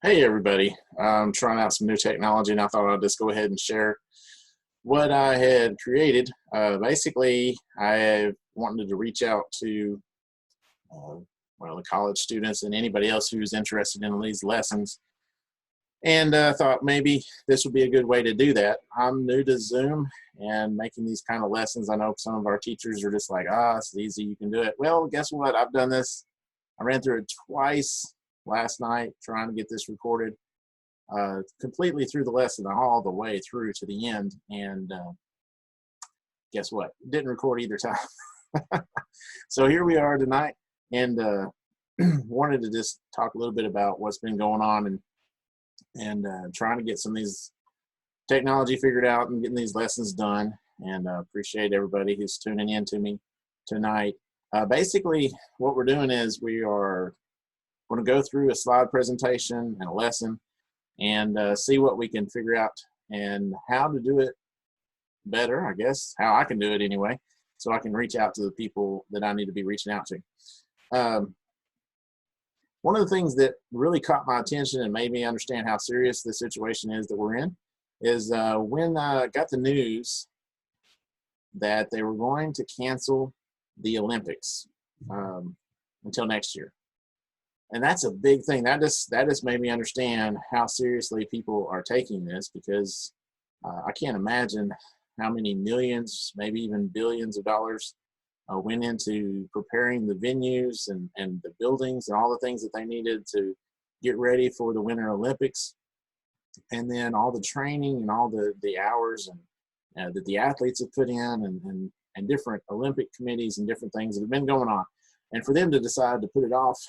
Hey everybody, I'm trying out some new technology and I thought I'd just go ahead and share what I had created. Basically, I wanted to reach out to uh, the college students and anybody else who's interested in these lessons, and I thought maybe this would be a good way to do that. I'm new to Zoom and making these kind of lessons. I know some of our teachers are just like, it's easy, you can do it. Well, guess what? I've done this. I ran through it twice last night trying to get this recorded completely through the lesson all the way through to the end. And guess what? Didn't record either time. So here we are tonight, and wanted to just talk a little bit about what's been going on and trying to get some of these technology figured out and getting these lessons done. And appreciate everybody who's tuning in to me tonight. Basically, what we're doing is we are going to go through a slide presentation and a lesson and see what we can figure out and how to do it better, I guess, how I can do it anyway, so I can reach out to the people that I need to be reaching out to. One of the things that really caught my attention and made me understand how serious the situation is that we're in is when I got the news that they were going to cancel the Olympics until next year. And that's a big thing. That just made me understand how seriously people are taking this, because I can't imagine how many millions, maybe even billions of dollars went into preparing the venues and the buildings and all the things that they needed to get ready for the Winter Olympics. And then all the training and all the hours and that the athletes have put in and different Olympic committees and different things that have been going on. And for them to decide to put it off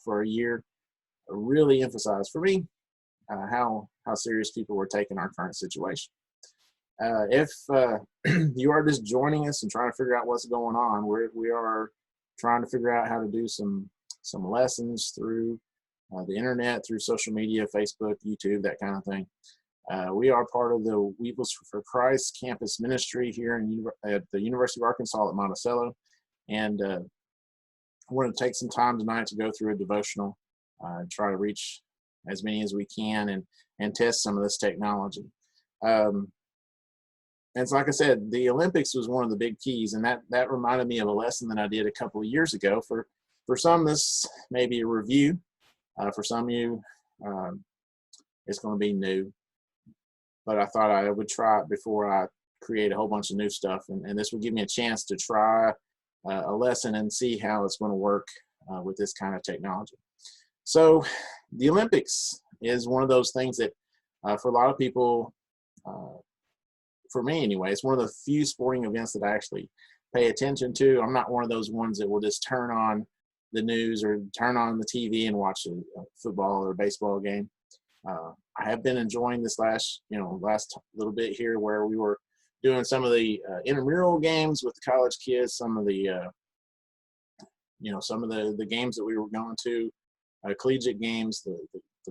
for a year really emphasized for me how serious people were taking our current situation. If you are just joining us and trying to figure out what's going on, we are trying to figure out how to do some lessons through the internet, through social media, Facebook, YouTube, that kind of thing. We are part of the Weevils for Christ campus ministry here at the University of Arkansas at Monticello, and we're going to take some time tonight to go through a devotional, try to reach as many as we can and test some of this technology. And so, like I said, the Olympics was one of the big keys, and that reminded me of a lesson that I did a couple of years ago. For some, this may be a review. For some of you, it's going to be new. But I thought I would try it before I create a whole bunch of new stuff, and this would give me a chance to try a lesson and see how it's going to work with this kind of technology. So the Olympics is one of those things that for a lot of people, for me anyway, it's one of the few sporting events that I actually pay attention to. I'm not one of those ones that will just turn on the news or turn on the TV and watch a football or baseball game. I have been enjoying this last little bit here where we were doing some of the intramural games with the college kids, some of the games that we were going to, collegiate games, the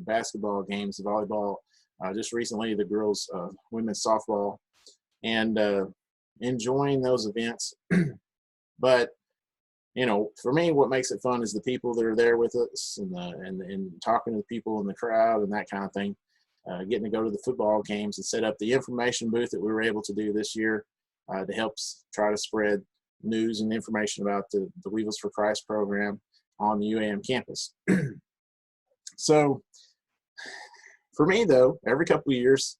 basketball games, the volleyball, just recently the girls women's softball, and enjoying those events. But for me, what makes it fun is the people that are there with us and talking to the people in the crowd and that kind of thing. Getting to go to the football games and set up the information booth that we were able to do this year to help try to spread news and information about the Weevils for Christ program on the UAM campus. So for me, though, every couple of years,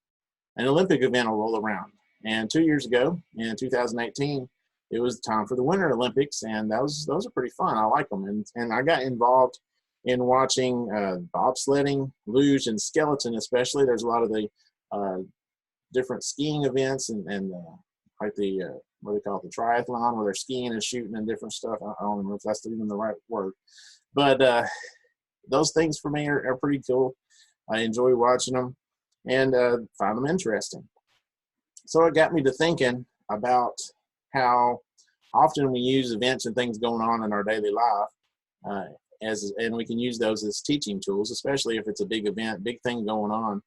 an Olympic event will roll around. And 2 years ago, in 2018, it was time for the Winter Olympics, and those are pretty fun. I like them, and I got involved in watching bobsledding, luge, and skeleton especially. There's a lot of the different skiing events and like the what do they call it, the triathlon, where they're skiing and shooting and different stuff. I don't know if that's even the right word, but those things for me are pretty cool. I enjoy watching them and find them interesting. So it got me to thinking about how often we use events and things going on in our daily life, and we can use those as teaching tools, especially if it's a big event, big thing going on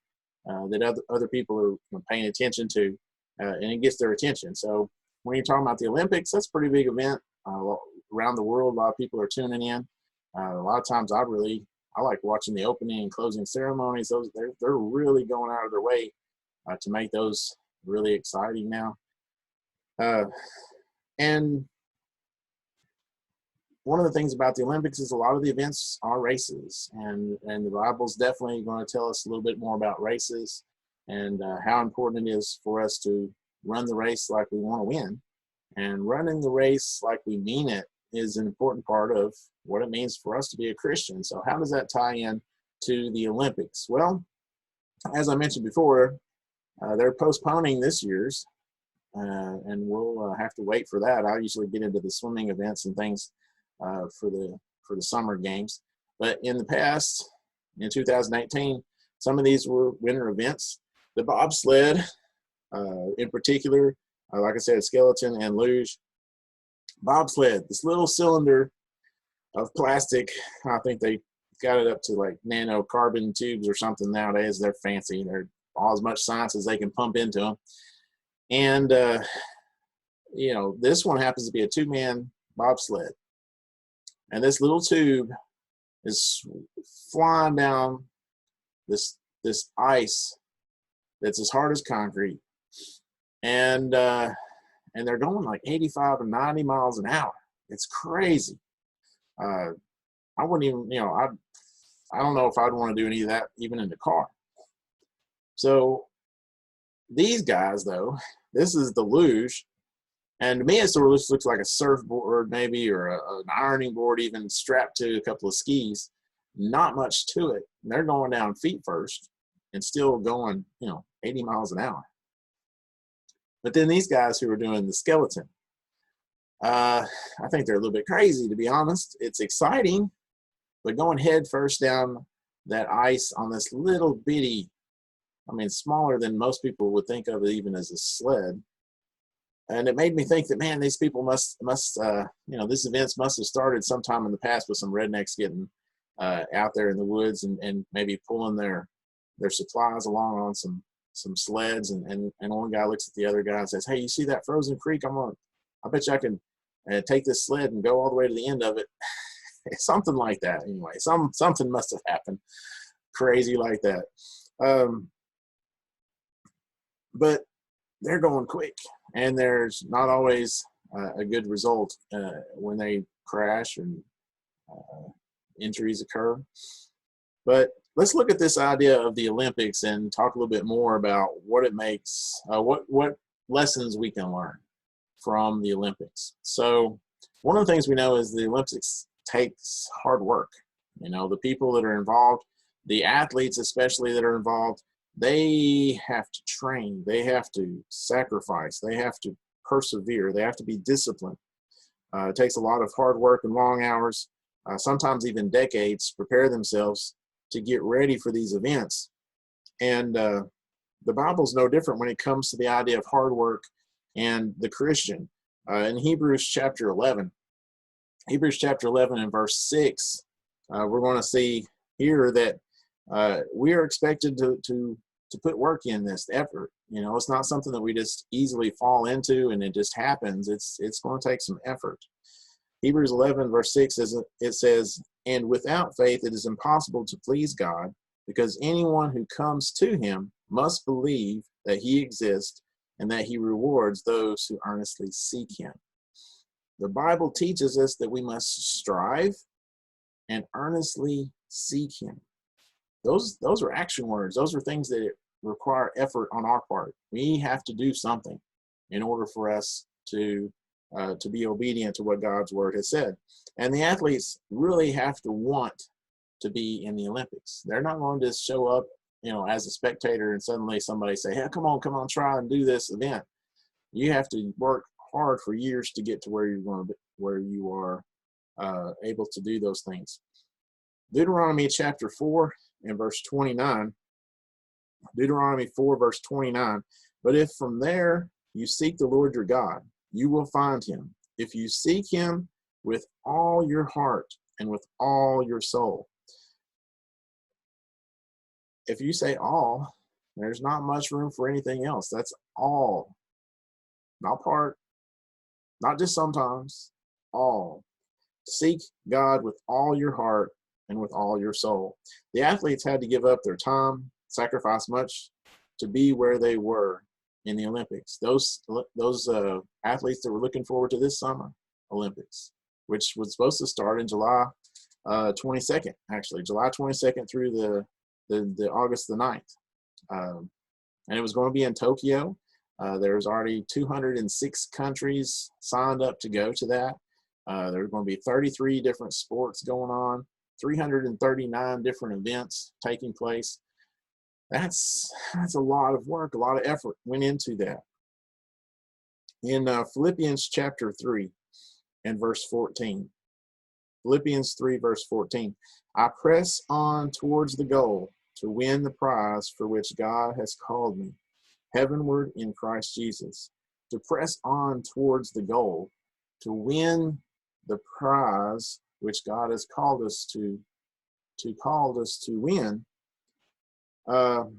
that other people are paying attention to, and it gets their attention. So when you're talking about the Olympics, that's a pretty big event around the world. A lot of people are tuning in. A lot of times I really I like watching the opening and closing ceremonies. They're really going out of their way to make those really exciting now. And one of the things about the Olympics is a lot of the events are races, and the Bible's definitely going to tell us a little bit more about races and how important it is for us to run the race like we want to win. And running the race like we mean it is an important part of what it means for us to be a Christian. So how does that tie in to the Olympics? Well, as I mentioned before, they're postponing this year's, and we'll have to wait for that. I usually get into the swimming events and things for the summer games. But in the past, in 2018, some of these were winter events. The bobsled, in particular, like I said, skeleton and luge. Bobsled, this little cylinder of plastic. I think they got it up to like nano carbon tubes or something nowadays. They're fancy. They're all as much science as they can pump into them. And, this one happens to be a two-man bobsled. And this little tube is flying down this ice that's as hard as concrete. And they're going like 85 and 90 miles an hour. It's crazy. I wouldn't even, I don't know if I'd want to do any of that even in the car. So these guys, though, this is the luge. And to me, it sort of looks like a surfboard maybe, or an ironing board even strapped to a couple of skis. Not much to it. And they're going down feet first and still going, 80 miles an hour. But then these guys who are doing the skeleton, I think they're a little bit crazy, to be honest. It's exciting, but going head first down that ice on this little bitty, smaller than most people would think of it even as a sled. And it made me think that, man, these people must this events must have started sometime in the past with some rednecks getting out there in the woods and maybe pulling their supplies along on some sleds. And one guy looks at the other guy and says, "Hey, you see that frozen creek? I bet you I can take this sled and go all the way to the end of it." Something like that. Anyway, something must have happened crazy like that. But they're going quick, and there's not always a good result when they crash and injuries occur. But let's look at this idea of the Olympics and talk a little bit more about what it makes, what lessons we can learn from the Olympics. So one of the things we know is the Olympics takes hard work. The people that are involved, the athletes especially that are involved, they have to train, they have to sacrifice, they have to persevere, they have to be disciplined. It takes a lot of hard work and long hours, sometimes even decades, to prepare themselves to get ready for these events. And the Bible's no different when it comes to the idea of hard work and the Christian. In Hebrews chapter 11 and verse 6, we're going to see here that we are expected to put work in this effort. It's not something that we just easily fall into and it just happens. It's going to take some effort. Hebrews 11 verse 6 says, "And without faith it is impossible to please God, because anyone who comes to him must believe that he exists and that he rewards those who earnestly seek him." The Bible teaches us that we must strive and earnestly seek him. Those are action words. Those are things that require effort on our part. We have to do something in order for us to be obedient to what God's word has said. And the athletes really have to want to be in the Olympics. They're not going to just show up, as a spectator and suddenly somebody say, "Hey, come on, try and do this event." You have to work hard for years to get to where you are able to do those things. Deuteronomy chapter 4 and verse 29. Deuteronomy 4 verse 29. "But if from there you seek the Lord your God, you will find him, if you seek him with all your heart and with all your soul." If you say all, there's not much room for anything else. That's all. Not part, not just sometimes, all. Seek God with all your heart and with all your soul. The athletes had to give up their time, sacrifice much to be where they were in the Olympics. Those athletes that were looking forward to this summer Olympics, which was supposed to start in July 22nd, actually, July 22nd through the August the 9th. And it was going to be in Tokyo. There's already 206 countries signed up to go to that. There's going to be 33 different sports going on, 339 different events taking place. That's a lot of work, a lot of effort went into that. In Philippians chapter 3 and verse 14, Philippians 3 verse 14, I press on towards the goal to win the prize for which God has called me heavenward in Christ Jesus. To press on towards the goal to win the prize which God has called us to win. One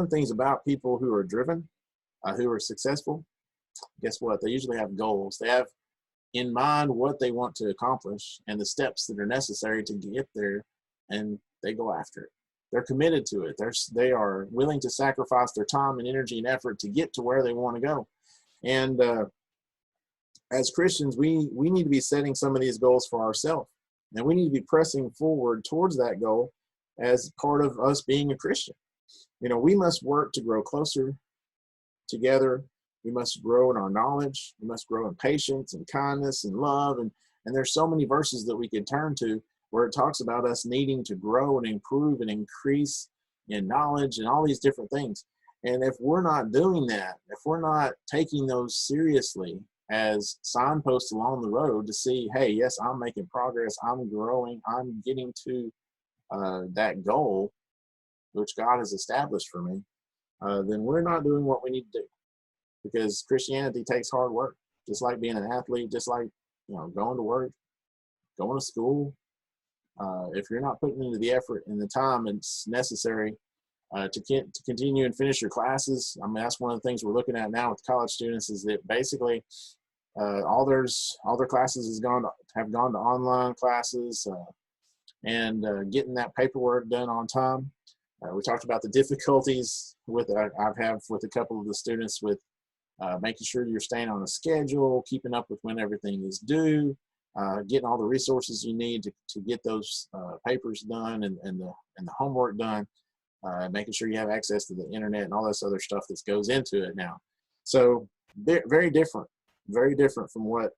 of the things about people who are driven, who are successful, guess what? They usually have goals. They have in mind what they want to accomplish and the steps that are necessary to get there, and they go after it. They're committed to it. They are willing to sacrifice their time and energy and effort to get to where they want to go. And as Christians, we need to be setting some of these goals for ourselves, and we need to be pressing forward towards that goal as part of us being a Christian. We must work to grow closer together. We must grow in our knowledge. We must grow in patience and kindness and love. And there's so many verses that we can turn to where it talks about us needing to grow and improve and increase in knowledge and all these different things. And if we're not doing that, if we're not taking those seriously as signposts along the road to see, hey, yes, I'm making progress, I'm growing, I'm getting to that goal which God has established for me, then we're not doing what we need to do. Because Christianity takes hard work, just like being an athlete, just like going to work, going to school. If you're not putting into the effort and the time it's necessary to continue and finish your classes, I mean, that's one of the things we're looking at now with college students, is that basically all their classes have gone to online classes, and getting that paperwork done on time. We talked about the difficulties I've had with a couple of the students with making sure you're staying on a schedule, keeping up with when everything is due, getting all the resources you need to get those papers done and the homework done, making sure you have access to the internet and all this other stuff that goes into it now. So very different from what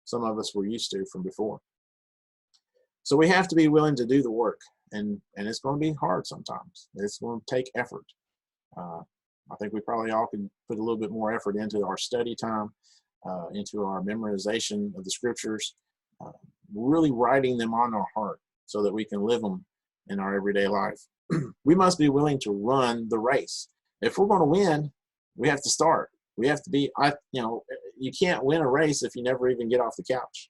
some of us were used to from before. So we have to be willing to do the work, and it's going to be hard sometimes. It's going to take effort. I think we probably all could put a little bit more effort into our study time, into our memorization of the scriptures, really writing them on our heart so that we can live them in our everyday life. We must be willing to run the race. If we're going to win, we have to start. We have to be, you can't win a race if you never even get off the couch.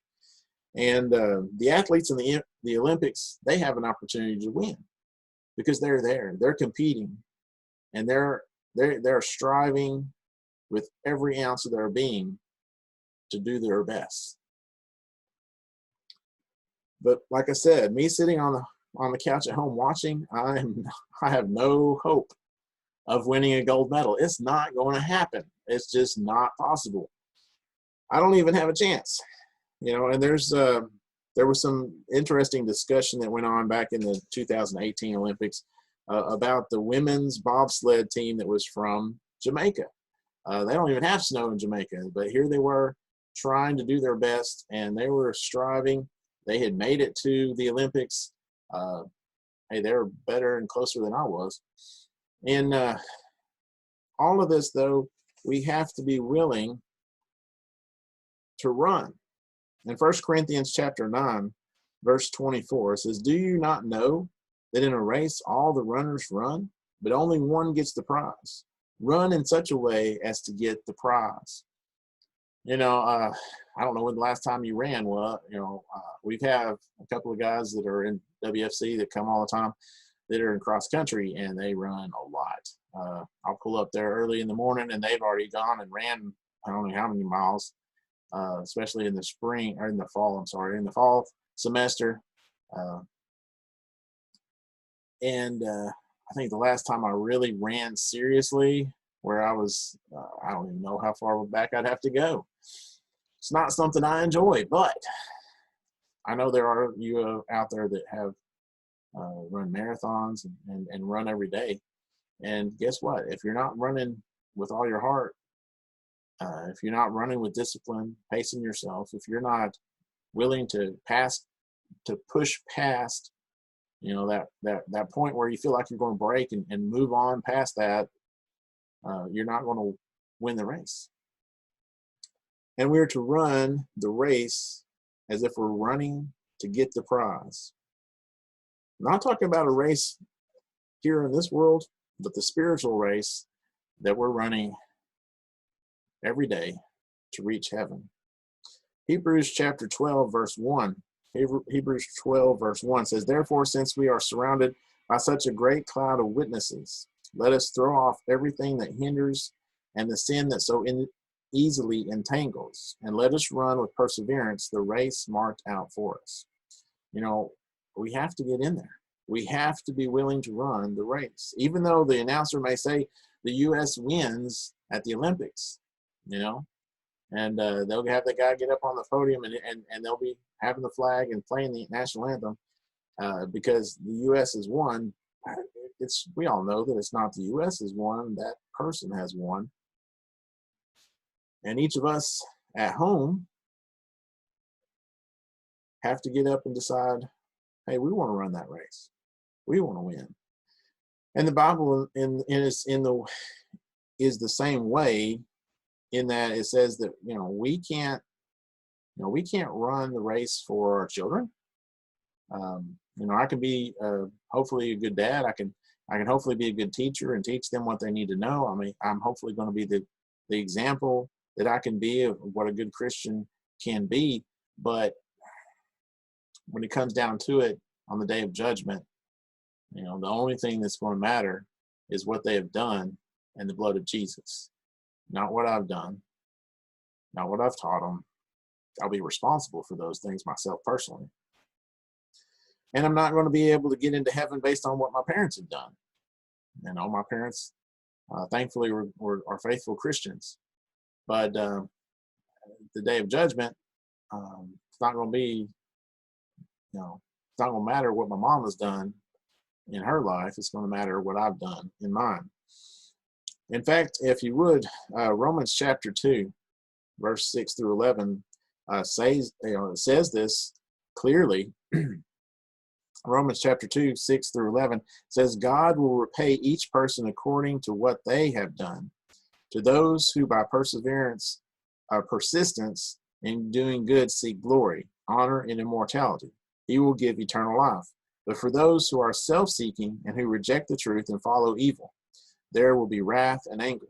And the athletes in the Olympics, they have an opportunity to win because they're there, they're competing, and they're striving with every ounce of their being to do their best. But like I said, me sitting on the couch at home watching, I have no hope of winning a gold medal. It's not going to happen. It's just not possible. I don't even have a chance. And there was some interesting discussion that went on back in the 2018 Olympics about the women's bobsled team that was from Jamaica. They don't even have snow in Jamaica, but here they were trying to do their best, and they were striving. They had made it to the Olympics. Hey, they were better and closer than I was. And all of this, though, we have to be willing to run. In 1 Corinthians chapter 9, verse 24, it says, do you not know that in a race all the runners run, but only one gets the prize? Run in such a way as to get the prize. I don't know when the last time you ran. Well, we have a couple of guys that are in WFC that come all the time that are in cross country, and they run a lot. I'll pull up there early in the morning, and they've already gone and ran I don't know how many miles, especially in the spring or in the fall. In the fall semester, Uh, and I think the last time I really ran seriously, where I was, I don't even know how far back I'd have to go. It's not something I enjoy, but I know there are you out there that have run marathons and run every day. And guess what? If you're not running with all your heart, if you're not running with discipline, pacing yourself, if you're not willing to push past, that point where you feel like you're going to break and move on past that, you're not going to win the race. And we're to run the race as if we're running to get the prize. I'm not talking about a race here in this world, but the spiritual race that we're running every day to reach heaven. Hebrews chapter 12, verse 1. Hebrews 12, verse 1 says, "Therefore, since we are surrounded by such a great cloud of witnesses, let us throw off everything that hinders and the sin that so easily entangles, and let us run with perseverance the race marked out for us." We have to get in there. We have to be willing to run the race. Even though the announcer may say the U.S. wins at the Olympics, and they'll have the guy get up on the podium and they'll be having the flag and playing the national anthem because the U.S. has won. We all know that it's not the U.S. has won, that person has won. And each of us at home have to get up and decide, hey, we want to run that race. We want to win. And the Bible is the same way, in that it says that we can't run the race for our children. I can be hopefully a good dad. I can hopefully be a good teacher and teach them what they need to know. I mean, I'm hopefully going to be the example that I can be of what a good Christian can be. But when it comes down to it, on the day of judgment, the only thing that's going to matter is what they have done and the blood of Jesus, not what I've done, not what I've taught them. I'll be responsible for those things myself personally. And I'm not going to be able to get into heaven based on what my parents have done. My parents, thankfully, are faithful Christians. But the day of judgment, it's not going to be, it's not going to matter what my mom has done in her life. It's going to matter what I've done in mine. In fact, if you would, Romans chapter 2, verse 6 through 11 says this clearly. Romans chapter 2, 6 through 11 says, "God will repay each person according to what they have done. To those who by persistence in doing good seek glory, honor, and immortality, he will give eternal life. But for those who are self-seeking and who reject the truth and follow evil, there will be wrath and anger.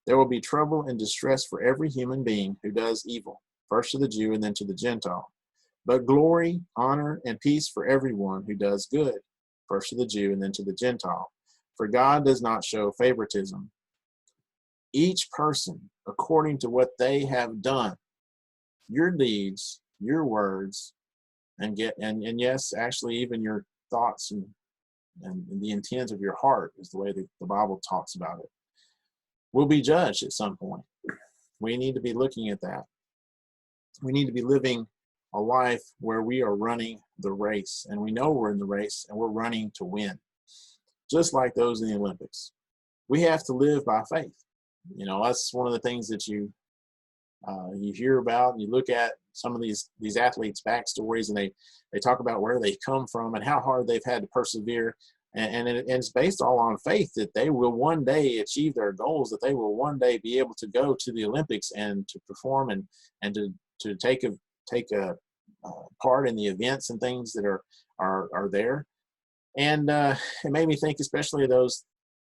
There will be trouble and distress for every human being who does evil, first to the Jew and then to the Gentile. But glory, honor, and peace for everyone who does good, first to the Jew and then to the Gentile. For God does not show favoritism. Each person according to what they have done, your deeds, your words, and yes, actually even your thoughts and the intent of your heart is the way that the Bible talks about it, will be judged at some point. We need to be looking at that. We need to be living a life where we are running the race, and we know we're in the race and we're running to win, just like those in the Olympics. We have to live by faith. That's one of the things that you hear about, and you look at some of these athletes' backstories, and they talk about where they come from and how hard they've had to persevere. And it's based all on faith that they will one day achieve their goals, that they will one day be able to go to the Olympics and to perform and to take a part in the events and things that are there. And it made me think, especially of those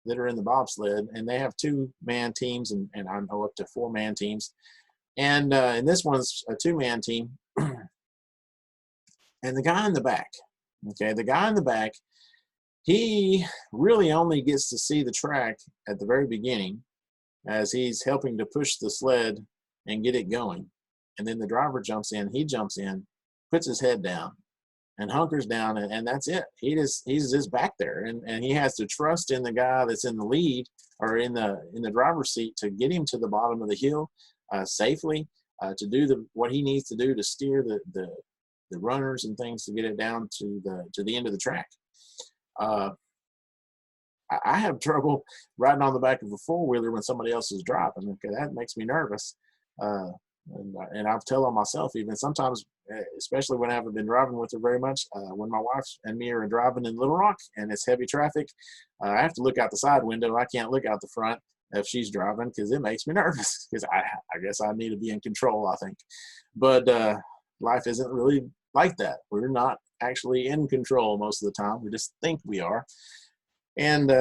that are in the bobsled, and they have 2-man teams and I know up to 4-man teams. And this one's a 2-man team. And the guy in the back, he really only gets to see the track at the very beginning as he's helping to push the sled and get it going. And then the driver jumps in, he jumps in, puts his head down, and hunkers down, and that's it. He's just back there, and he has to trust in the guy that's in the lead or in the driver's seat to get him to the bottom of the hill safely, to do what he needs to do to steer the runners and things to get it down to the end of the track. I have trouble riding on the back of a four-wheeler when somebody else is driving. Okay, that makes me nervous. And I've tell on myself even sometimes, especially when I haven't been driving with her very much, when my wife and me are driving in Little Rock and it's heavy traffic, I have to look out the side window. I can't look out the front if she's driving because it makes me nervous because I guess I need to be in control, I think. But life isn't really like that. We're not actually in control most of the time. We just think we are. And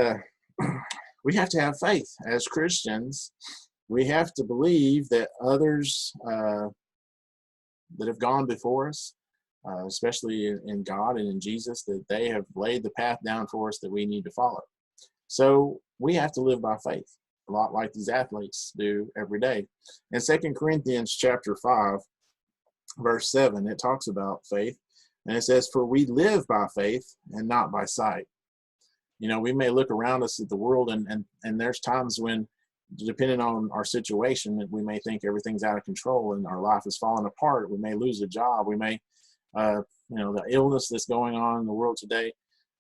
we have to have faith as Christians. We have to believe that others that have gone before us, especially in God and in Jesus, that they have laid the path down for us that we need to follow. So we have to live by faith, a lot like these athletes do every day. In 2 Corinthians chapter 5, verse 7, it talks about faith, and it says, "For we live by faith and not by sight." You know, we may look around us at the world, and there's times when, depending on our situation, that we may think everything's out of control and our life is falling apart. We may lose a job. We may, the illness that's going on in the world today,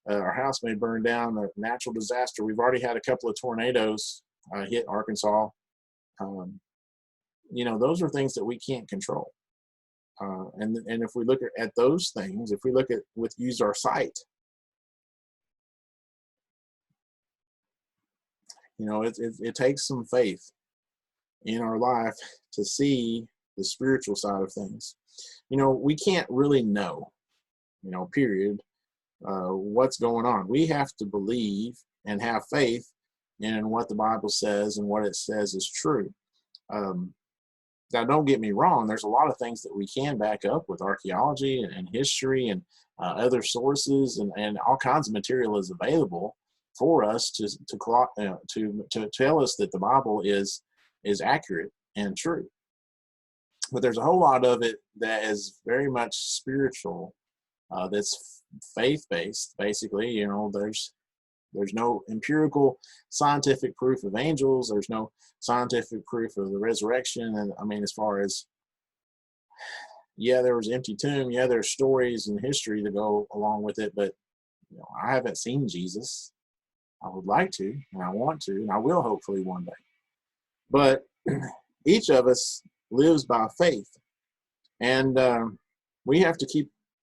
our house may burn down, a natural disaster. We've already had a couple of tornadoes hit Arkansas. Those are things that we can't control. And if we look at those things, if we look at use our sight, it takes some faith in our life to see the spiritual side of things. We can't really know, period, what's going on. We have to believe and have faith in what the Bible says and what it says is true. Now, don't get me wrong. There's a lot of things that we can back up with archaeology and history and other sources, and all kinds of material is available for us to tell us that the Bible is accurate and true. But there's a whole lot of it that is very much spiritual, that's faith-based. Basically, there's no empirical scientific proof of angels. There's no scientific proof of the resurrection. And I mean, as far as, there was an empty tomb. There's stories and history to go along with it. But I haven't seen Jesus. I would like to, and I want to, and I will hopefully one day. But each of us lives by faith. And we have to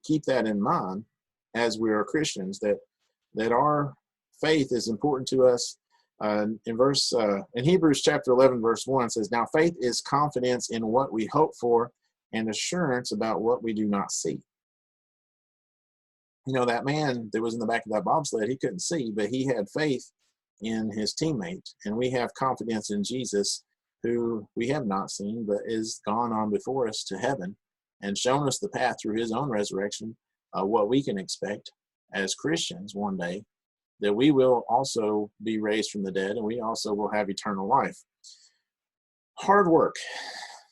keep that in mind as we are Christians, that our faith is important to us. In Hebrews chapter 11, verse 1 says, "Now faith is confidence in what we hope for and assurance about what we do not see." That man that was in the back of that bobsled, he couldn't see, but he had faith in his teammate. And we have confidence in Jesus, who we have not seen, but is gone on before us to heaven and shown us the path through his own resurrection, what we can expect as Christians one day, that we will also be raised from the dead, and we also will have eternal life. Hard work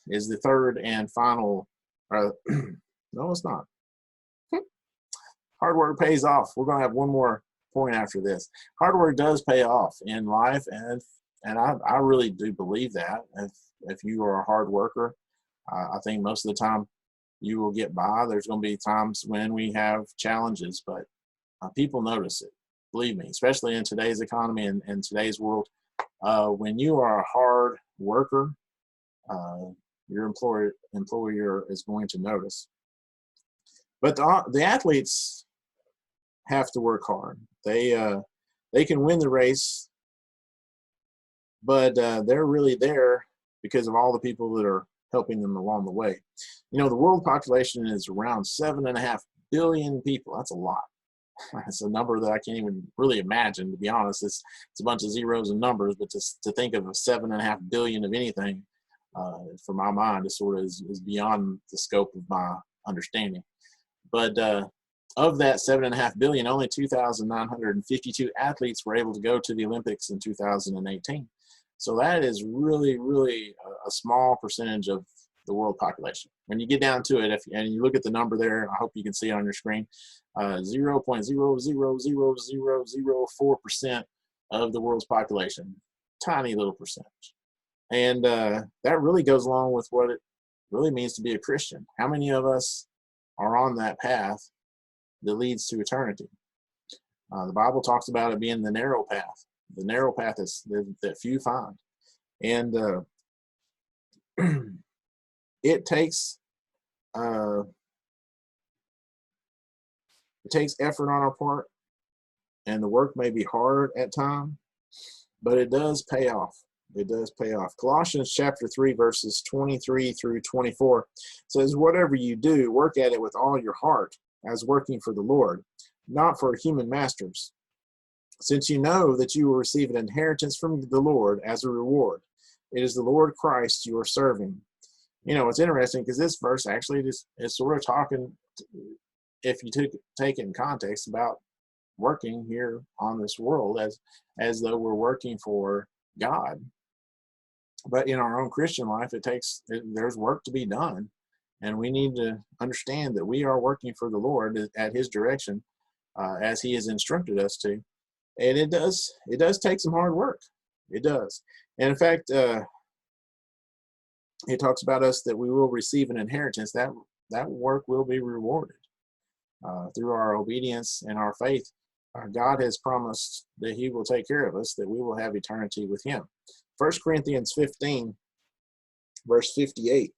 is the third and final, no, it's not. Hard work pays off. We're going to have one more point after this. Hard work does pay off in life, and I really do believe that. If you are a hard worker, I think most of the time you will get by. There's going to be times when we have challenges, but people notice it. Believe me, especially in today's economy and today's world. When you are a hard worker, your employer is going to notice. But the athletes have to work hard. They can win the race, but they're really there because of all the people that are helping them along the way. The world population is around 7.5 billion people. That's a lot. It's a number that I can't even really imagine, to be honest. It's a bunch of zeros and numbers, but to think of 7.5 billion of anything, for my mind, is is beyond the scope of my understanding. But of that 7.5 billion, only 2,952 athletes were able to go to the Olympics in 2018. So that is really, really a small percentage of the world population. When you get down to it, and you look at the number there, I hope you can see it on your screen, 0.0000004% of the world's population, tiny little percentage. And that really goes along with what it really means to be a Christian. How many of us are on that path that leads to eternity? The Bible talks about it being the narrow path. The narrow path is that few find. And it takes effort on our part, and the work may be hard at times, but it does pay off. It does pay off. Colossians chapter 3, verses 23 through 24 says, "Whatever you do, work at it with all your heart, as working for the Lord, not for human masters, since you know that you will receive an inheritance from the Lord as a reward. It is the Lord Christ you are serving." You know, it's interesting because this verse actually is sort of talking, if you take it in context, about working here on this world as though we're working for God. But in our own Christian life, there's work to be done, and we need to understand that we are working for the Lord at His direction, as He has instructed us to. And it does take some hard work. It does. And in fact, it talks about us that we will receive an inheritance. That work will be rewarded through our obedience and our faith. God has promised that He will take care of us, that we will have eternity with Him. 1 Corinthians 15, verse 58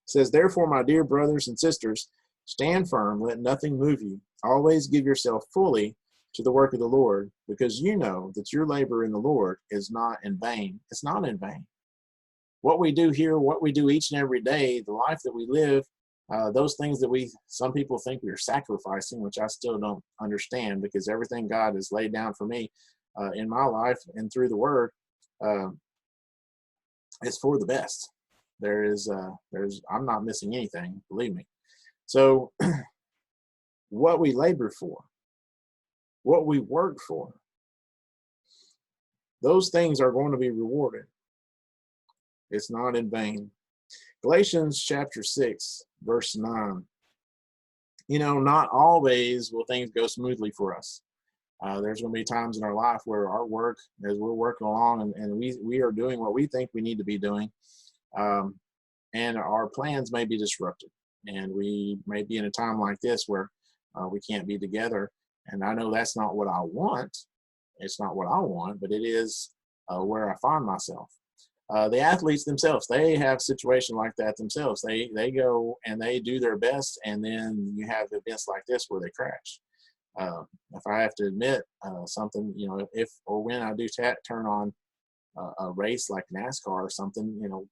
says, "Therefore, my dear brothers and sisters, stand firm, let nothing move you. Always give yourself fully to the work of the Lord, because you know that your labor in the Lord is not in vain." It's not in vain. What we do here, what we do each and every day, the life that we live, those things that some people think we're sacrificing, which I still don't understand, because everything God has laid down for me in my life and through the Word is for the best. I'm not missing anything, believe me. So what we labor for, what we work for, those things are going to be rewarded. It's not in vain. Galatians chapter 6, verse 9. You know, not always will things go smoothly for us. There's going to be times in our life where our work, as we're working along and we are doing what we think we need to be doing, and our plans may be disrupted. And we may be in a time like this where we can't be together. And I know that's not what I want. It's not what I want, but it is where I find myself. The athletes themselves, they have a situation like that themselves. They go and they do their best, and then you have events like this where they crash. If I have to admit something, you know, if or when I do turn on a race like NASCAR or something, you know,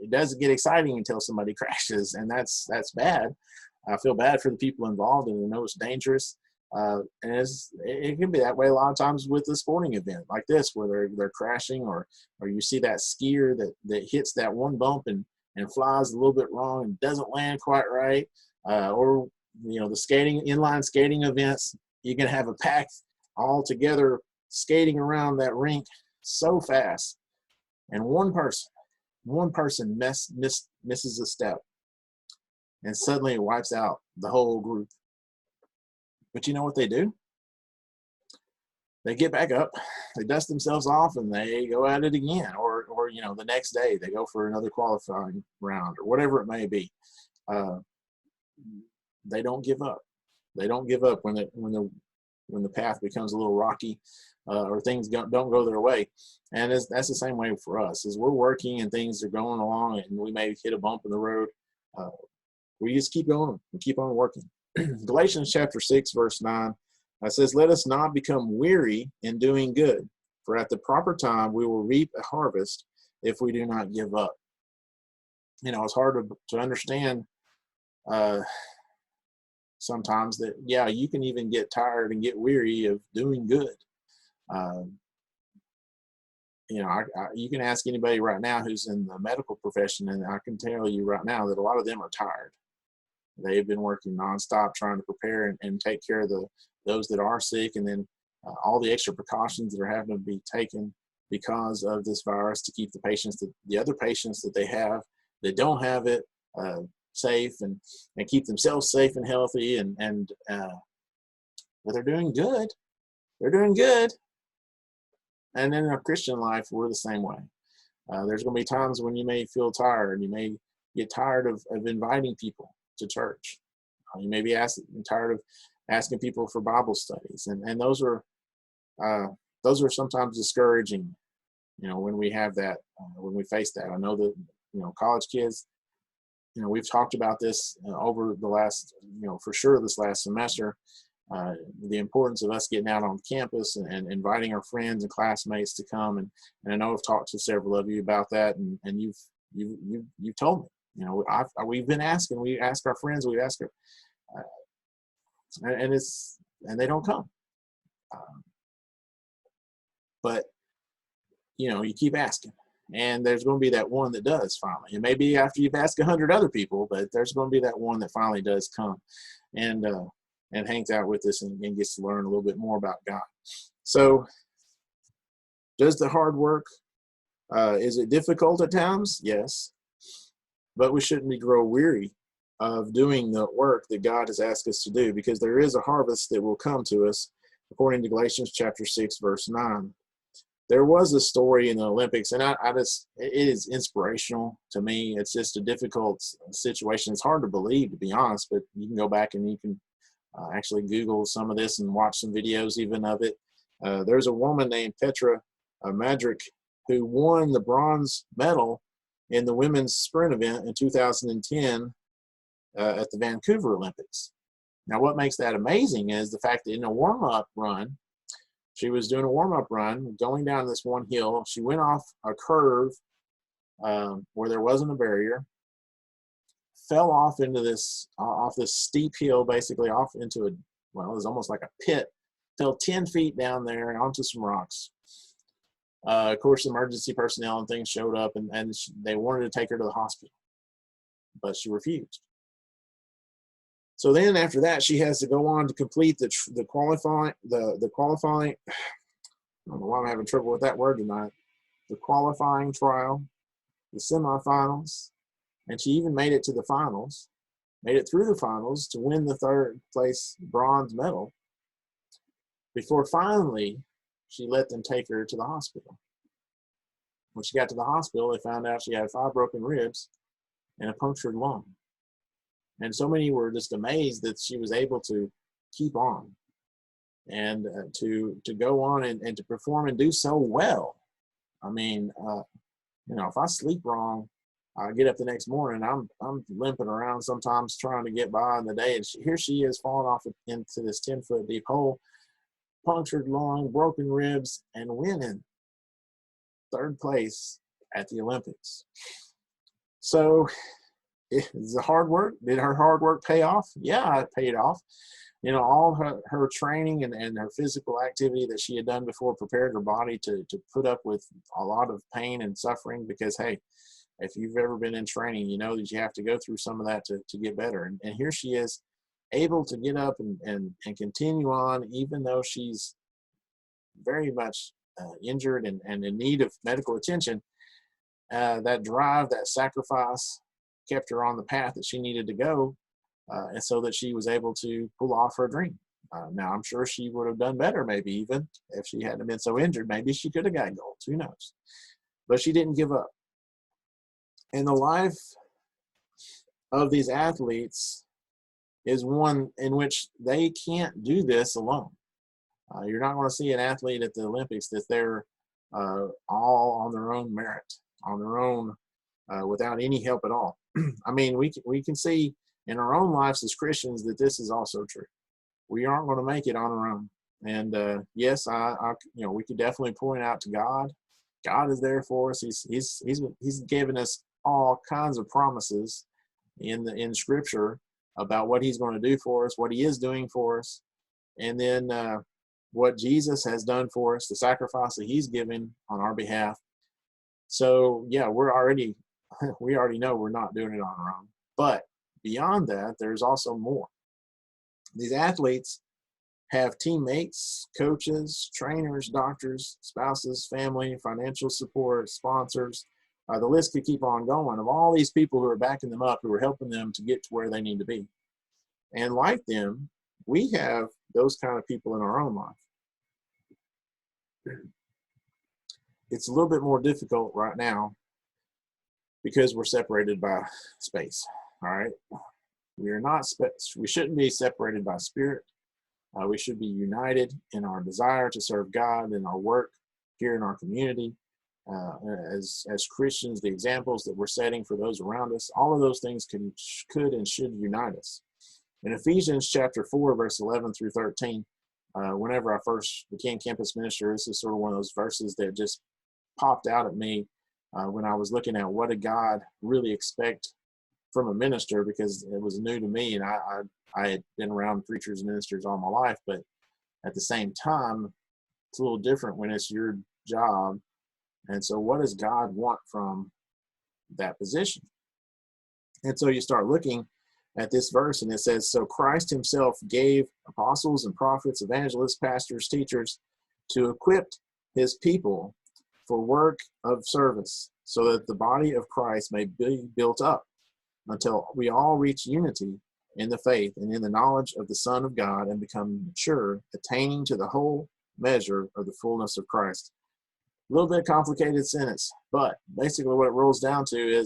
it doesn't get exciting until somebody crashes, and that's bad. I feel bad for the people involved, and I know it's dangerous. And it can be that way a lot of times with a sporting event like this, where they're crashing, or you see that skier that hits that one bump and flies a little bit wrong and doesn't land quite right, or you know, the inline skating events, you can have a pack all together skating around that rink so fast, and one person misses a step, and suddenly it wipes out the whole group. But you know what they do? They get back up, they dust themselves off, and they go at it again. Or you know, the next day they go for another qualifying round, or whatever it may be. They don't give up. They don't give up when the path becomes a little rocky, or things don't go their way. And that's the same way for us. As we're working and things are going along, and we may hit a bump in the road, we just keep going. We keep on working. Galatians chapter 6, verse 9 says, "Let us not become weary in doing good, for at the proper time we will reap a harvest if we do not give up." You know, it's hard to understand sometimes that, yeah, you can even get tired and get weary of doing good. You know, you can ask anybody right now who's in the medical profession, and I can tell you right now that a lot of them are tired. They've been working nonstop trying to prepare and take care of those that are sick, and then all the extra precautions that are having to be taken because of this virus to keep the other patients that they have that don't have it safe and keep themselves safe and healthy, but they're doing good. They're doing good. And in our Christian life, we're the same way. There's going to be times when you may feel tired. You may get tired of inviting people to church. You may be tired of asking people for Bible studies, and those are sometimes discouraging. When we have that, when we face that. I know that college kids. We've talked about this over the last, for sure this last semester. The importance of us getting out on campus and inviting our friends and classmates to come, and I know I've talked to several of you about that, and you've told me, we've been asking, we ask our friends, we ask our, and they don't come, but you keep asking, and there's going to be that one that does finally. And maybe after you've asked 100 other people, but there's going to be that one that finally does come, and hangs out with us and gets to learn a little bit more about God. So does the hard work, is it difficult at times? Yes. But we shouldn't grow weary of doing the work that God has asked us to do, because there is a harvest that will come to us, according to Galatians chapter 6, verse 9. There was a story in the Olympics, and it is inspirational to me. It's just a difficult situation. It's hard to believe, to be honest, but you can go back and you can actually Google some of this and watch some videos even of it. There's a woman named Petra Majdic who won the bronze medal in the women's sprint event in 2010 at the Vancouver Olympics. Now, what makes that amazing is the fact that in a warm-up run, she was doing a warm-up run, going down this one hill. She went off a curve where there wasn't a barrier, fell off into this steep hill, basically off into it was almost like a pit, fell 10 feet down there onto some rocks. Of course, emergency personnel and things showed up, and they wanted to take her to the hospital, but she refused. So then after that, she has to go on to complete the qualifying. I don't know why I'm having trouble with that word tonight. The qualifying trial, the semifinals, and she even made it to the finals, made it through the finals to win the third place bronze medal, before finally she let them take her to the hospital. When she got to the hospital, they found out she had 5 broken ribs and a punctured lung. And so many were just amazed that she was able to keep on and to go on and to perform and do so well. I mean, if I sleep wrong, I get up the next morning, I'm limping around sometimes trying to get by in the day, and here she is falling off into this 10-foot deep hole, punctured lung, broken ribs, and winning 3rd place at the Olympics. So is the hard work, did her hard work pay off? Yeah, it paid off. All her training and her physical activity that she had done before prepared her body to put up with a lot of pain and suffering, because, hey, if you've ever been in training, you know that you have to go through some of that to get better. And here she is, able to get up and continue on, even though she's very much injured and in need of medical attention. That drive, that sacrifice kept her on the path that she needed to go, and so that she was able to pull off her dream. Now, I'm sure she would have done better, maybe even if she hadn't been so injured. Maybe she could have got gold. Who knows? But she didn't give up. And the life of these athletes is one in which they can't do this alone. You're not going to see an athlete at the Olympics that they're all on their own merit, on their own, without any help at all. I mean, we can see in our own lives as Christians that this is also true. We aren't going to make it on our own. And yes, we could definitely point out to God. God is there for us. He's given us all kinds of promises in Scripture about what He's going to do for us, what He is doing for us, and then what Jesus has done for us, the sacrifice that He's given on our behalf. So yeah, we already know we're not doing it on our own. But beyond that, there's also more. These athletes have teammates, coaches, trainers, doctors, spouses, family, financial support, sponsors, The list could keep on going of all these people who are backing them up, who are helping them to get to where they need to be. And like them, we have those kind of people in our own life. It's a little bit more difficult right now because we're separated by space. All right. We shouldn't be separated by spirit. We should be united in our desire to serve God in our work here in our community. As Christians, the examples that we're setting for those around us, all of those things could and should unite us. In Ephesians chapter 4, verse 11 through 13, whenever I first became campus minister, this is sort of one of those verses that just popped out at me when I was looking at what did God really expect from a minister, because it was new to me, and I had been around preachers and ministers all my life, but at the same time, it's a little different when it's your job. And so what does God want from that position? And so you start looking at this verse, and it says, so Christ himself gave apostles and prophets, evangelists, pastors, teachers to equip his people for work of service, so that the body of Christ may be built up until we all reach unity in the faith and in the knowledge of the Son of God and become mature, attaining to the whole measure of the fullness of Christ. A little bit complicated sentence, but basically what it boils down to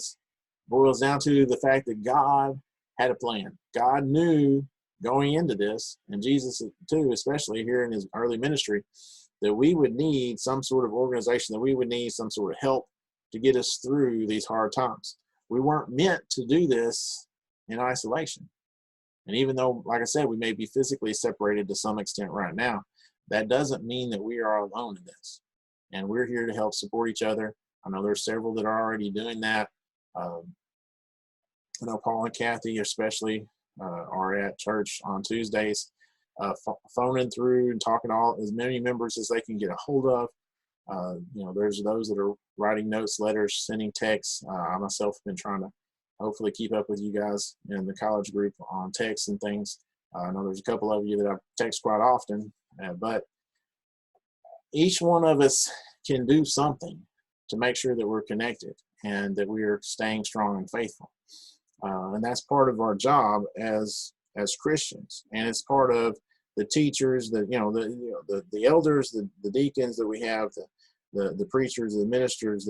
the fact that God had a plan. God knew going into this, and Jesus too, especially here in his early ministry, that we would need some sort of organization, that we would need some sort of help to get us through these hard times. We weren't meant to do this in isolation. And even though, like I said, we may be physically separated to some extent right now, that doesn't mean that we are alone in this. And we're here to help support each other. I know there's several that are already doing that. I know Paul and Kathy especially are at church on Tuesdays, phoning through and talking to as many members as they can get a hold of. There's those that are writing notes, letters, sending texts. I myself have been trying to hopefully keep up with you guys in the college group on texts and things. I know there's a couple of you that I text quite often, but each one of us can do something to make sure that we're connected and that we are staying strong and faithful. And that's part of our job as Christians, and it's part of the teachers, the elders, the deacons that we have, the preachers, the ministers,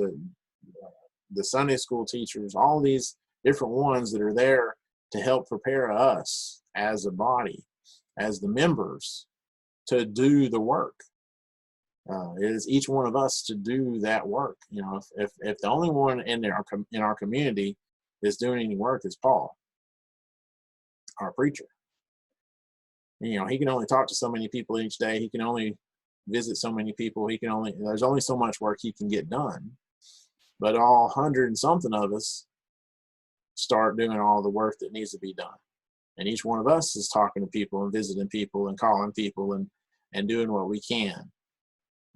the Sunday school teachers, all these different ones that are there to help prepare us as a body, as the members, to do the work. It is each one of us to do that work. If the only one in our community is doing any work is Paul, our preacher. He can only talk to so many people each day. He can only visit so many people. There's only so much work he can get done. But all 100 and something of us start doing all the work that needs to be done. And each one of us is talking to people and visiting people and calling people and doing what we can.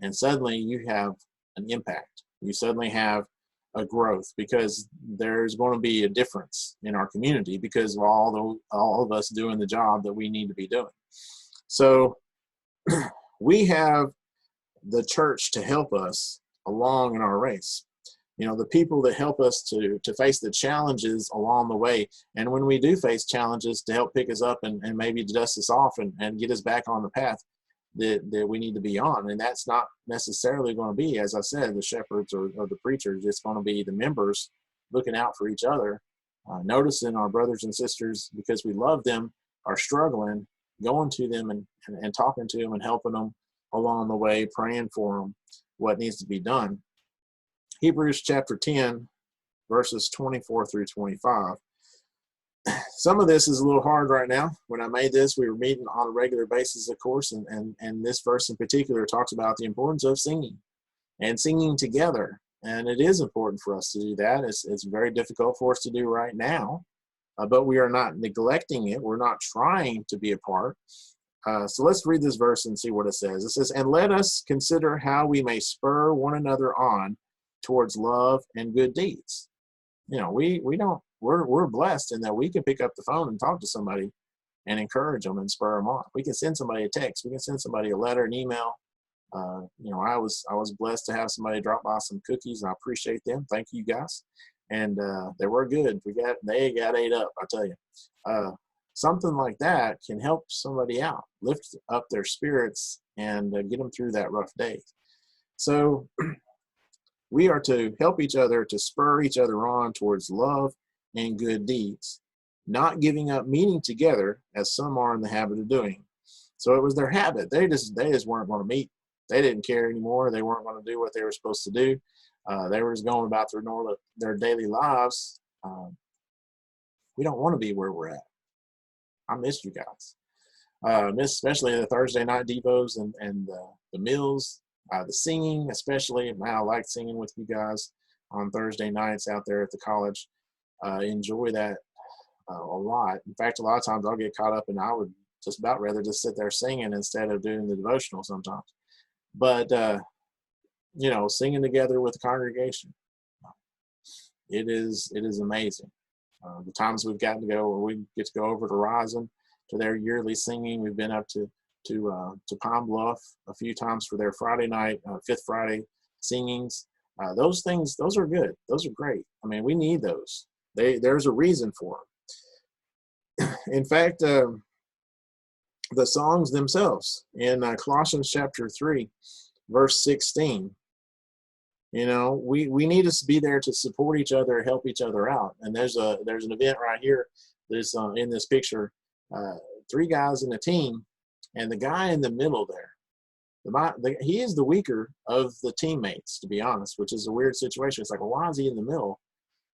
And suddenly you have an impact. You suddenly have a growth, because there's going to be a difference in our community because of all of us doing the job that we need to be doing. So we have the church to help us along in our race. The people that help us to face the challenges along the way. And when we do face challenges, to help pick us up and maybe dust us off and get us back on the path that we need to be on. And that's not necessarily going to be, as I said, the shepherds or the preachers. It's going to be the members looking out for each other, noticing our brothers and sisters, because we love them, are struggling, going to them and talking to them and helping them along the way, praying for them, what needs to be done. Hebrews chapter 10, verses 24 through 25. Some of this is a little hard right now. When I made this, we were meeting on a regular basis, of course, and this verse in particular talks about the importance of singing and singing together. And it is important for us to do that. It's very difficult for us to do right now, but we are not neglecting it. We're not trying to be apart. So let's read this verse and see what it says. It says, and let us consider how we may spur one another on towards love and good deeds. We're blessed in that we can pick up the phone and talk to somebody and encourage them and spur them on. We can send somebody a text. We can send somebody a letter, an email, You know, I was blessed to have somebody drop by some cookies. I appreciate them. Thank you guys. And they were good. They got ate up, I tell you. Something like that can help somebody out, lift up their spirits, and get them through that rough day. So we are to help each other, to spur each other on towards love and good deeds, not giving up meeting together as some are in the habit of doing. So it was their habit. They just weren't going to meet. They didn't care anymore. They weren't going to do what they were supposed to do. They were just going about their daily lives. We don't want to be where we're at. I missed you guys. Miss especially the Thursday night devos and the meals, the singing especially. Man, I like singing with you guys on Thursday nights out there at the college. Enjoy that a lot. In fact, a lot of times I'll get caught up and I would just about rather just sit there singing instead of doing the devotional sometimes. But, you know, singing together with the congregation, it is amazing. The times we've gotten to go, or we get to go over to Horizon to their yearly singing. We've been up to Pine Bluff a few times for their Friday night, Fifth Friday singings. Those things, those are good. Those are great. I mean, we need those. There's a reason for them. In fact, the songs themselves in Colossians chapter 3, verse 16, you know, we need to be there to support each other, help each other out. And there's an event right here that's in this picture, 3 guys in a team, and the guy in the middle there, he is the weaker of the teammates, to be honest, which is a weird situation. It's like, well, why is he in the middle?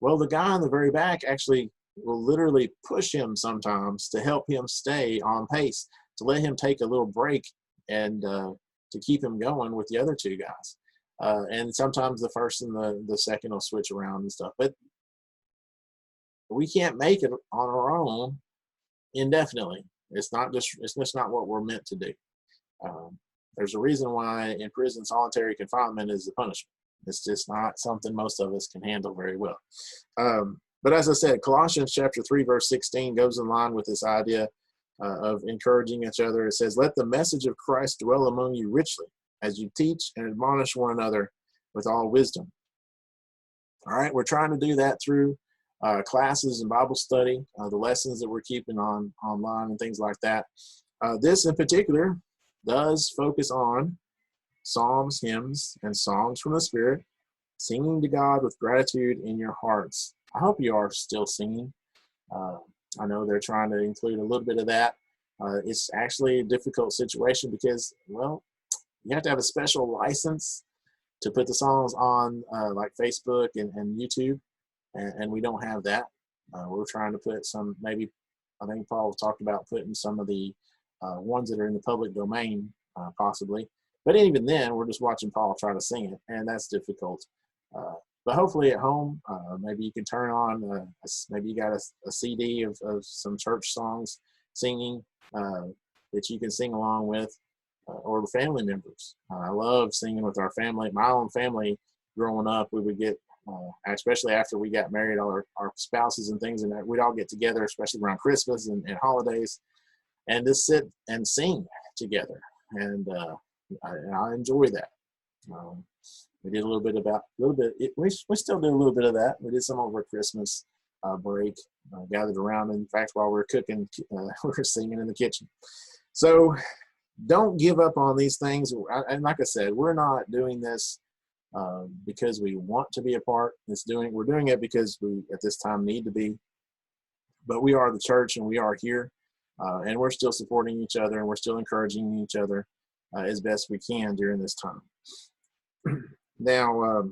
Well, the guy in the very back actually will literally push him sometimes to help him stay on pace, to let him take a little break and to keep him going with the other 2 guys. And sometimes the first and the second will switch around and stuff. But we can't make it on our own indefinitely. It's just not what we're meant to do. There's a reason why in prison solitary confinement is the punishment. It's just not something most of us can handle very well. But as I said, Colossians chapter 3, verse 16 goes in line with this idea of encouraging each other. It says, let the message of Christ dwell among you richly as you teach and admonish one another with all wisdom. All right, we're trying to do that through classes and Bible study, the lessons that we're keeping online and things like that. This in particular does focus on psalms, hymns, and songs from the Spirit, singing to God with gratitude in your hearts. I hope you are still singing. I know they're trying to include a little bit of that. It's actually a difficult situation because, well, you have to have a special license to put the songs on like Facebook and YouTube, and we don't have that. We're trying to put some, maybe, I think Paul talked about putting some of the ones that are in the public domain, possibly. But even then, we're just watching Paul try to sing it, and that's difficult. But hopefully at home, maybe you can turn on, maybe you got a CD of some church songs singing that you can sing along with, or family members. I love singing with our family. My own family growing up, we would get, especially after we got married, all our spouses and things, and we'd all get together, especially around Christmas and holidays, and just sit and sing together. And I enjoy that. We did we still do a little bit of that. We did some over Christmas break, gathered around. In fact, while we were cooking, we were singing in the kitchen. So don't give up on these things. And like I said, we're not doing this because we want to be a part. We're doing it because we, at this time, need to be. But we are the church, and we are here. And we're still supporting each other, and we're still encouraging each other as best we can during this time. Now,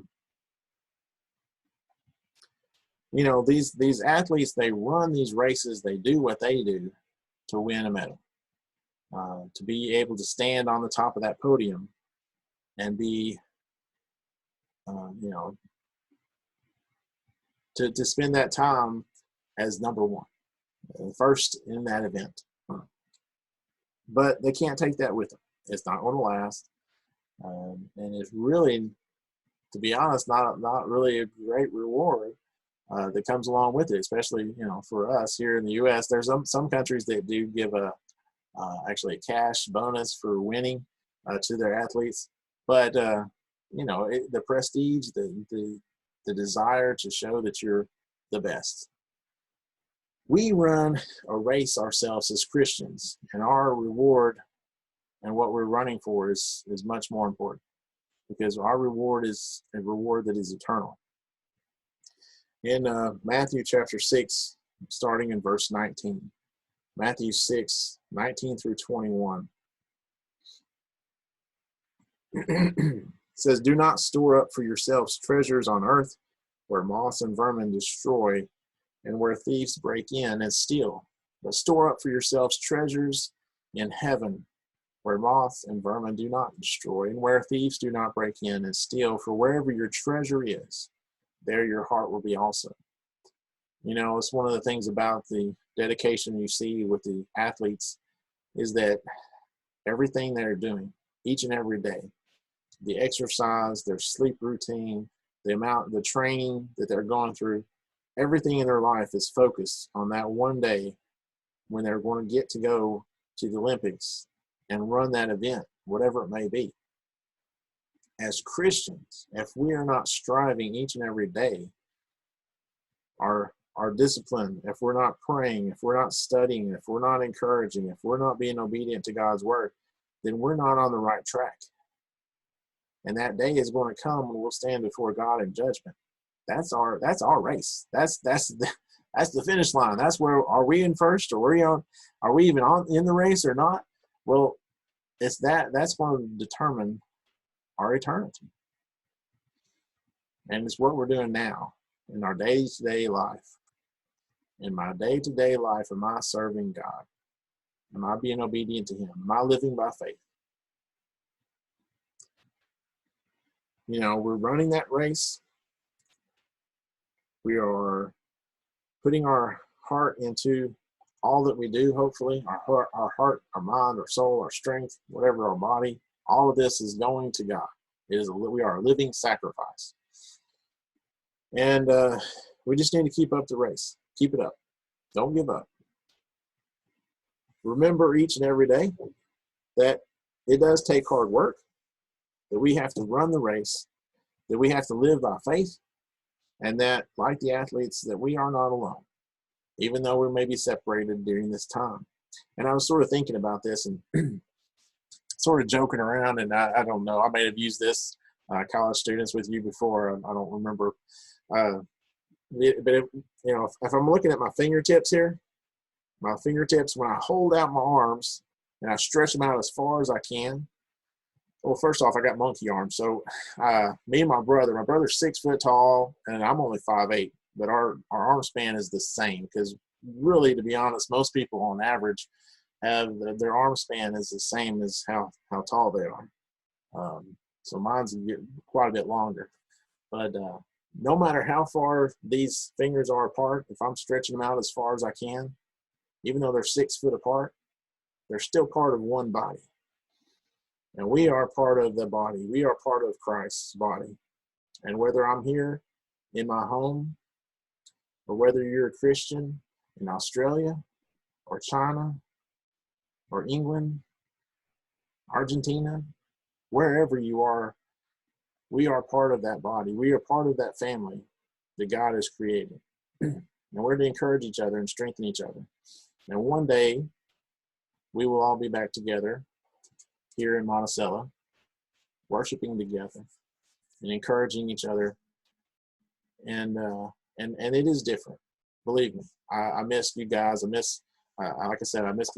you know, these athletes, they run these races, they do what they do to win a medal. To be able to stand on the top of that podium and be, you know, to spend that time as number one, first in that event. But they can't take that with them. It's not going to last. And it's really, to be honest, not really a great reward that comes along with it, especially, you know, for us here in the U.S. There's some countries that do give actually a cash bonus for winning to their athletes. But the prestige, the desire to show that you're the best. We run a race ourselves as Christians, and our reward and what we're running for is much more important, because our reward is a reward that is eternal. In Matthew chapter 6, starting in verse 19, Matthew 6, 19 through 21, it says, "Do not store up for yourselves treasures on earth, where moths and vermin destroy, and where thieves break in and steal. But store up for yourselves treasures in heaven, where moths and vermin do not destroy, and where thieves do not break in and steal. For wherever your treasure is, there your heart will be also." It's one of the things about the dedication you see with the athletes is that everything they're doing each and every day, the exercise, their sleep routine, the training that they're going through, everything in their life is focused on that one day when they're going to get to go to the Olympics and run that event, whatever it may be. As Christians, if we are not striving each and every day, our discipline, if we're not praying, if we're not studying, if we're not encouraging, if we're not being obedient to God's word, then we're not on the right track. And that day is going to come when we'll stand before God in judgment. That's our race. That's the finish line. That's where, are we in first, or are we even in the race or not? Well, it's that's going to determine our eternity. And it's what we're doing now in our day-to-day life. In my day-to-day life, am I serving God? Am I being obedient to him? Am I living by faith? We're running that race. We are putting our heart into all that we do, hopefully. Our heart, our mind, our soul, our strength, whatever, our body, all of this is going to God. We are a living sacrifice. And we just need to keep up the race. Keep it up. Don't give up. Remember each and every day that it does take hard work, that we have to run the race, that we have to live by faith, and that, like the athletes, that we are not alone, even though we may be separated during this time. And I was sort of thinking about this and sort of joking around, and I don't know, I may have used this college students with you before. I don't remember. But if I'm looking at my fingertips here, when I hold out my arms and I stretch them out as far as I can. Well, first off, I got monkey arms. So me and my brother's 6 foot tall, and I'm only 5'8", but our arm span is the same, because really, to be honest, most people on average have their arm span is the same as how tall they are. So mine's quite a bit longer. But no matter how far these fingers are apart, if I'm stretching them out as far as I can, even though they're 6 foot apart, they're still part of one body. And we are part of the body. We are part of Christ's body. And whether I'm here in my home, or whether you're a Christian in Australia or China or England, Argentina, wherever you are, we are part of that body. We are part of that family that God has created. And we're to encourage each other and strengthen each other. And one day, we will all be back together here in Monticello, worshiping together and encouraging each other. And it is different. Believe me, I miss you guys. I miss, like I said, I miss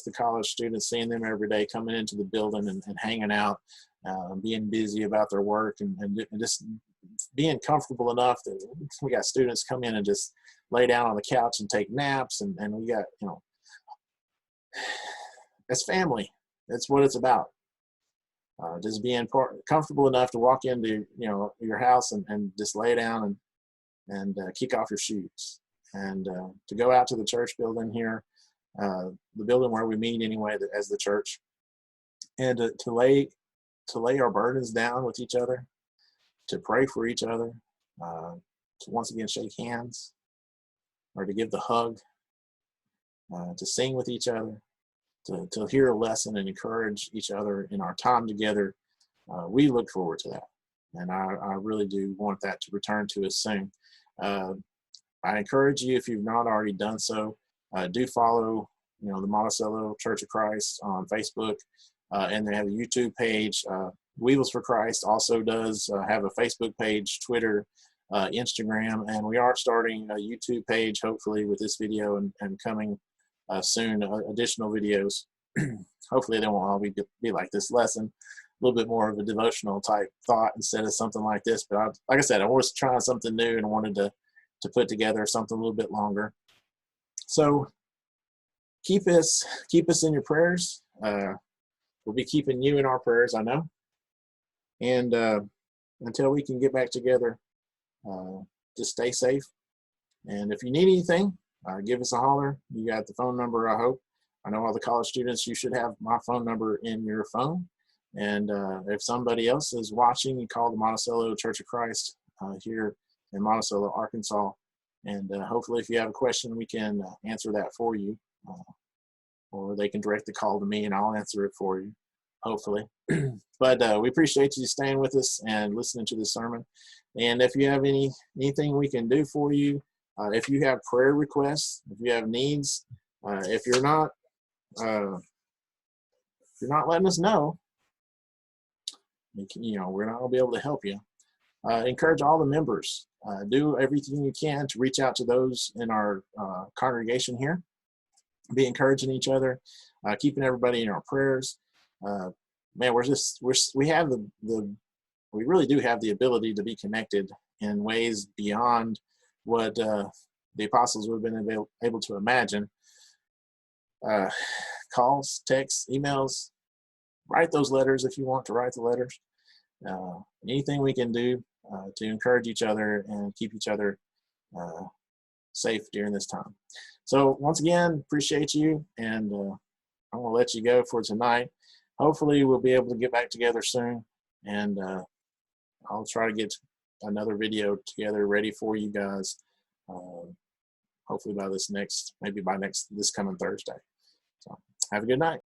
the college students, seeing them every day, coming into the building and hanging out, being busy about their work, and just being comfortable enough that we got students come in and just lay down on the couch and take naps, and we got, it's family. That's what it's about. Just being comfortable enough to walk into your house and just lay down and kick off your shoes, and to go out to the church building here, the building where we meet anyway as the church, and to lay our burdens down with each other, to pray for each other, to once again shake hands, or to give the hug, to sing with each other, to hear a lesson and encourage each other in our time together we look forward to that. And I really do want that to return to us soon. I encourage you, if you've not already done so, do follow, the Monticello Church of Christ on Facebook, and they have a YouTube page. Weevils for Christ also does have a Facebook page, Twitter, Instagram, and we are starting a YouTube page, hopefully, with this video and coming soon, additional videos. Hopefully they won't all be like this lesson, a little bit more of a devotional type thought instead of something like this. But like I said, I was trying something new and wanted to put together something a little bit longer. So keep us in your prayers. We'll be keeping you in our prayers, I know. And until we can get back together, just stay safe. And if you need anything, give us a holler. You got the phone number, I hope. I know all the college students, you should have my phone number in your phone. And if somebody else is watching, you call the Monticello Church of Christ here in Monticello, Arkansas. And hopefully if you have a question, we can answer that for you. Or they can direct the call to me and I'll answer it for you, hopefully. But we appreciate you staying with us and listening to this sermon. And if you have anything we can do for you, if you have prayer requests, if you have needs, if you're not letting us know, we're not going to be able to help you. Encourage all the members. Do everything you can to reach out to those in our congregation here. Be encouraging each other, keeping everybody in our prayers. Man, we really do have the ability to be connected in ways beyond what the apostles would have been able to imagine. Calls, texts, emails, write those letters if you want to write the letters. Anything we can do to encourage each other and keep each other safe during this time. So once again, appreciate you, and I'm going to let you go for tonight. Hopefully we'll be able to get back together soon, and I'll try to get another video together ready for you guys. Hopefully by this coming Thursday. So have a good night.